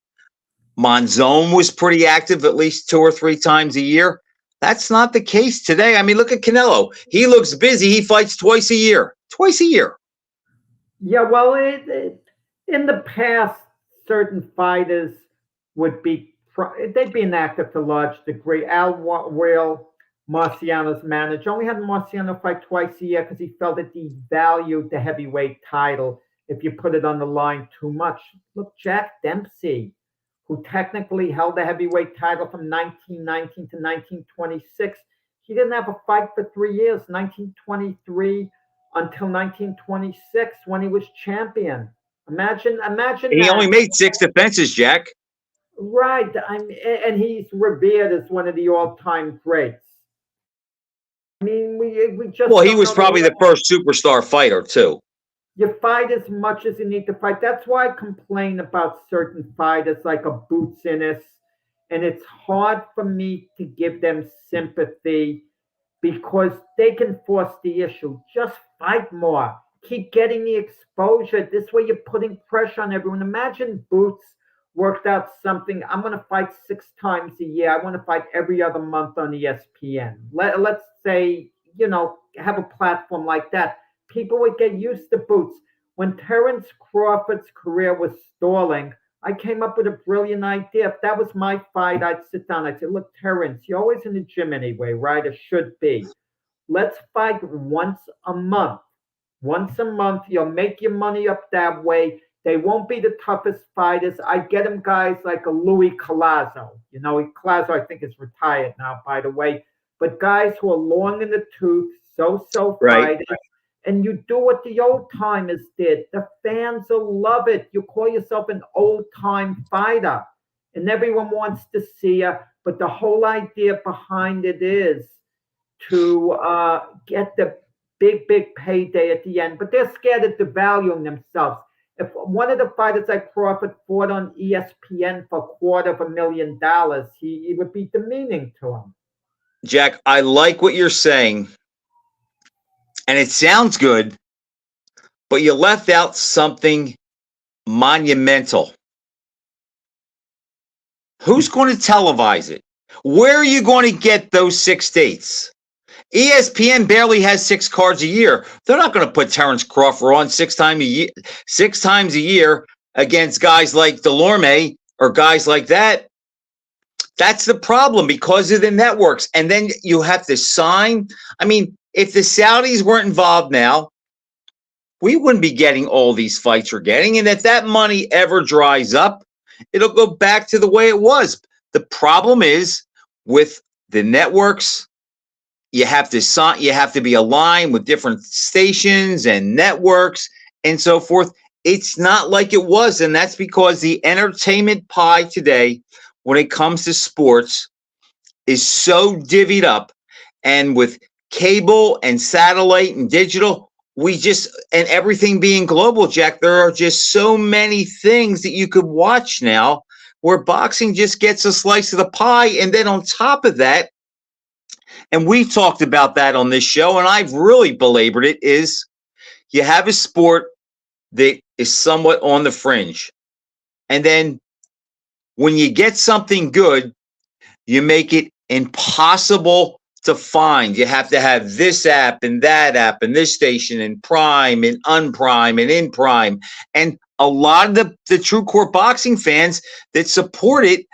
Monzon was pretty active at least 2 or 3 times a year. That's not the case today. I mean, look at Canelo. He looks busy. He fights twice a year. Yeah, well, in the past, certain fighters they'd be inactive to a large degree. Al Will, Marciano's manager, only had Marciano fight twice a year because he felt it devalued the heavyweight title if you put it on the line too much. Look, Jack Dempsey who technically held the heavyweight title from 1919 to 1926. He didn't have a fight for 3 years, 1923 until 1926 when he was champion. Imagine He that. only made 6 defenses, Jack. Right. And he's revered as one of the all-time greats. I mean, we just. Well, he was probably the first superstar fighter, too. You fight as much as you need to fight. That's why I complain about certain fighters like a Boots Ennis. And it's hard for me to give them sympathy because they can force the issue. Just fight more. Keep getting the exposure. This way you're putting pressure on everyone. Imagine Boots worked out something. I'm going to fight 6 times a year. I want to fight every other month on ESPN. Let's say, have a platform like that. People would get used to Boots. When Terence Crawford's career was stalling, I came up with a brilliant idea. If that was my fight, I'd sit down. I'd say, look, Terence, you're always in the gym anyway, right? It should be. Let's fight once a month. Once a month, you'll make your money up that way. They won't be the toughest fighters. I get them guys like a Louis Collazo. Collazo, I think, is retired now, by the way. But guys who are long in the tooth, so Right. fighters. And you do what the old timers did. The fans will love it. You call yourself an old time fighter, and everyone wants to see you. But the whole idea behind it is to get the big payday at the end. But they're scared of devaluing themselves. If one of the fighters like Crawford fought on ESPN for $250,000, he would be demeaning to him. Jack, I like what you're saying. And it sounds good, but you left out something monumental. Who's going to televise it? Where are you going to get those 6 dates? ESPN barely has 6 cards a year. They're not going to put Terence Crawford on 6 times a year against guys like Delorme or guys like that. That's the problem because of the networks. And then you have to sign. I mean, if the Saudis weren't involved now, we wouldn't be getting all these fights we're getting. And if that money ever dries up, it'll go back to the way it was. The problem is with the networks, you have to sign, you have to be aligned with different stations and networks and so forth. It's not like it was. And that's because the entertainment pie today, when it comes to sports, is so divvied up. And with cable and satellite and digital, and everything being global, Jack, there are just so many things that you could watch now where boxing just gets a slice of the pie. And then on top of that, and we've talked about that on this show, and I've really belabored it, is you have a sport that is somewhat on the fringe. And then when you get something good, you make it impossible to find. You have to have this app and that app and this station and Prime and Unprime and in Prime. And a lot of the true core boxing fans that support it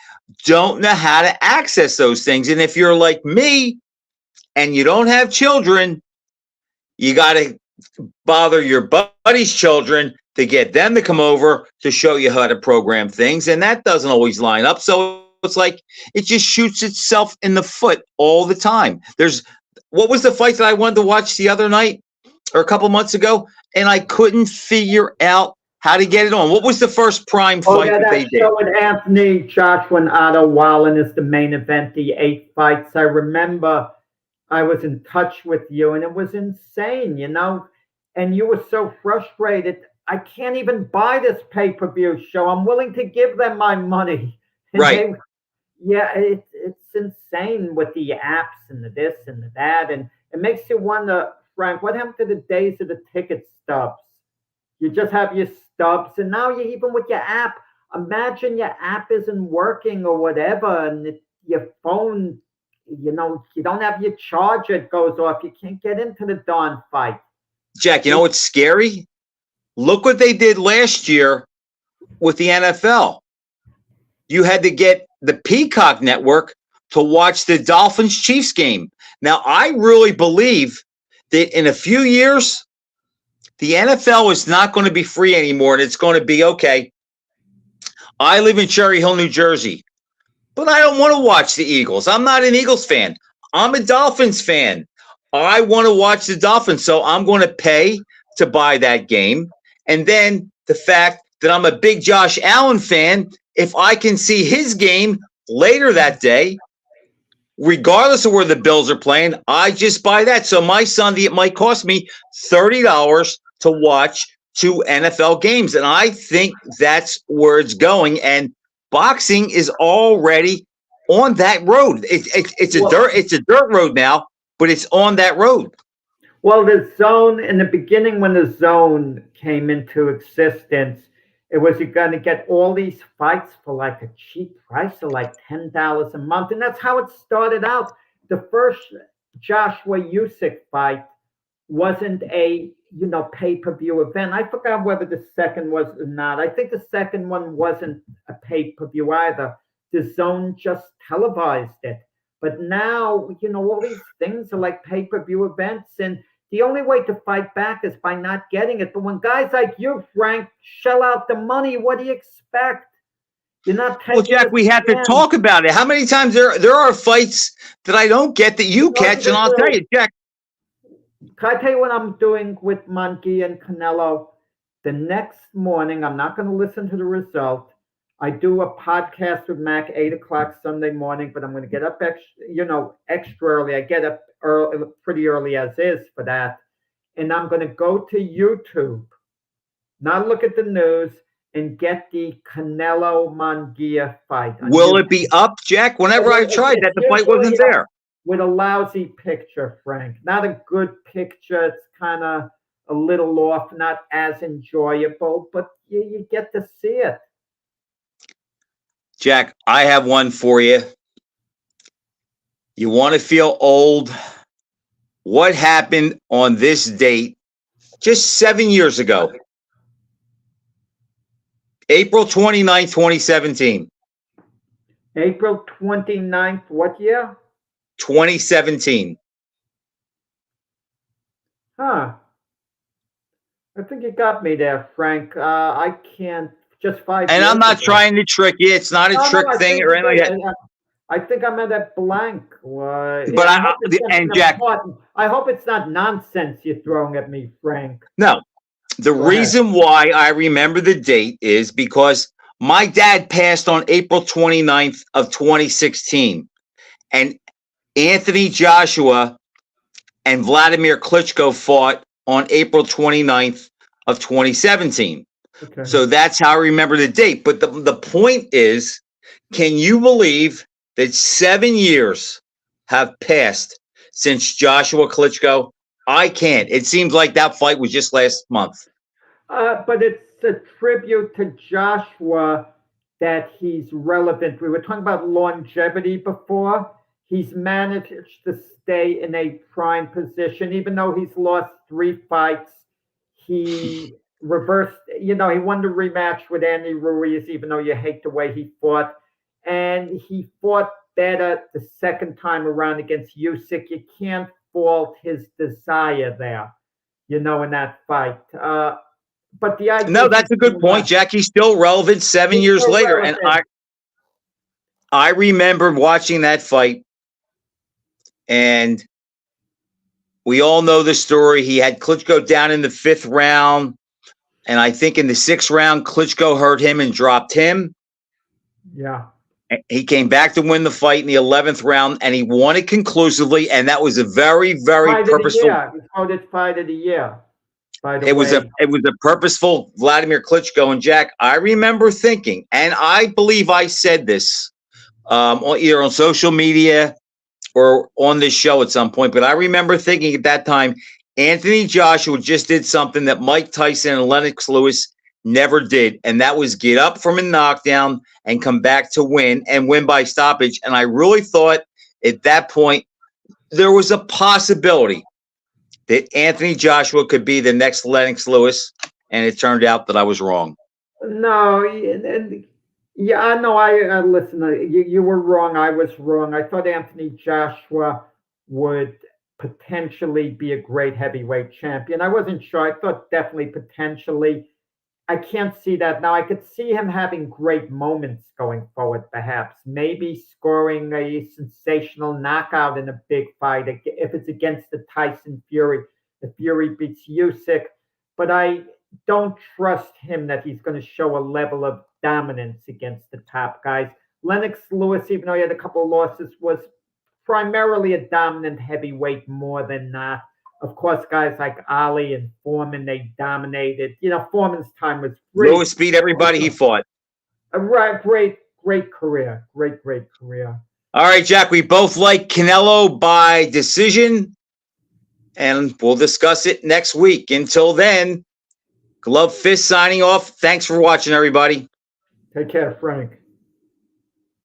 don't know how to access those things. And if you're like me and you don't have children, you got to bother your buddy's children to get them to come over to show you how to program things. And that doesn't always line up. So it's like it just shoots itself in the foot all the time. What was the fight that I wanted to watch the other night or a couple months ago, and I couldn't figure out how to get it on? What was the first Prime fight that they did? With Anthony Joshua and Otto Wallin is the main event, the 8 fights. I remember I was in touch with you, and it was insane, and you were so frustrated. I can't even buy this pay-per-view show. I'm willing to give them my money. And right. It's insane with the apps and the this and the that. And it makes you wonder, Frank, what happened to the days of the ticket stubs? You just have your stubs. And now even with your app, imagine your app isn't working or whatever. And your phone, you don't have your charger. It goes off. You can't get into the darn fight. Jack, you know what's scary? Look what they did last year with the NFL. You had to get the Peacock network to watch the Dolphins-Chiefs game. Now, I really believe that in a few years, the NFL is not going to be free anymore, and it's going to be, okay, I live in Cherry Hill, New Jersey, but I don't want to watch the Eagles. I'm not an Eagles fan. I'm a Dolphins fan. I want to watch the Dolphins, so I'm going to pay to buy that game. And then the fact that I'm a big Josh Allen fan, if I can see his game later that day, regardless of where the Bills are playing, I just buy that. So my Sunday, it might cost me $30 to watch 2 NFL games. And I think that's where it's going. And boxing is already on that road. It's a dirt road now, but it's on that road. Well, the zone, in the beginning, when the zone came into existence, it was you're going to get all these fights for like a cheap price of like $10 a month. And that's how it started out. The first Joshua Usyk fight wasn't a, pay-per-view event. I forgot whether the second was or not. I think the second one wasn't a pay-per-view either. The zone just televised it. But now, all these things are like pay-per-view events, and the only way to fight back is by not getting it. But when guys like you, Frank, shell out the money, what do you expect? You're not taking. Well, Jack, we have to talk about it. How many times there are fights that I don't get that you catch, and I'll tell you, Jack. Can I tell you what I'm doing with Monkey and Canelo? The next morning, I'm not going to listen to the result. I do a podcast with Mac 8:00 Sunday morning, but I'm going to get up extra early. I get up pretty early as is for that. And I'm going to go to YouTube, not look at the news, and get the Canelo Munguia fight. Will it be up, Jack? Whenever I tried that, the fight wasn't there. With a lousy picture, Frank. Not a good picture. It's kind of a little off, not as enjoyable, but you get to see it. Jack, I have one for you. You want to feel old? What happened on this date just 7 years ago? April 29th, 2017. April 29th, what year? 2017. Huh. I think you got me there, Frank. I can't. Just 5 And years I'm not ago. trying to trick you. It's not a trick thing or anything like that. I think I'm at a blank. But Jack, I hope it's not nonsense you're throwing at me, Frank. No. The reason why I remember the date is because my dad passed on April 29th of 2016. And Anthony Joshua and Vladimir Klitschko fought on April 29th of 2017. Okay. So that's how I remember the date. But the point is, can you believe that 7 years have passed since Joshua Klitschko? I can't. It seems like that fight was just last month. But it's a tribute to Joshua that he's relevant. We were talking about longevity before. He's managed to stay in a prime position, even though he's lost 3 fights. He reversed, he won the rematch with Andy Ruiz, even though you hate the way he fought. And he fought better the second time around against Usyk. You can't fault his desire there, in that fight. But the idea. No, that's a good point, Jack. He's still relevant 7 years later. Relevant. And I remember watching that fight, and we all know the story. He had Klitschko down in the 5th round. And I think in the 6th round, Klitschko hurt him and dropped him. Yeah. He came back to win the fight in the 11th round, and he won it conclusively. And that was a very, very purposeful. Fight of the year. It was a purposeful Vladimir Klitschko. And Jack, I remember thinking, and I believe I said this either on social media or on this show at some point, but I remember thinking at that time, Anthony Joshua just did something that Mike Tyson and Lennox Lewis never did, and that was get up from a knockdown and come back to win and win by stoppage. And I really thought at that point there was a possibility that Anthony Joshua could be the next Lennox Lewis, and it turned out that I was wrong. No, I listen. You were wrong. I was wrong. I thought Anthony Joshua would potentially be a great heavyweight champion. I wasn't sure. I thought definitely potentially. I can't see that now. I could see him having great moments going forward, perhaps. Maybe scoring a sensational knockout in a big fight if it's against the Tyson Fury. The Fury beats Usyk, but I don't trust him that he's going to show a level of dominance against the top guys. Lennox Lewis, even though he had a couple of losses, was primarily a dominant heavyweight more than not. Of course, guys like Ali and Foreman, they dominated. Foreman's time was great. Lewis beat everybody he fought. Great career. Great career. All right, Jack, we both like Canelo by decision, and we'll discuss it next week. Until then, Glove Fist signing off. Thanks for watching, everybody. Take care, Frank.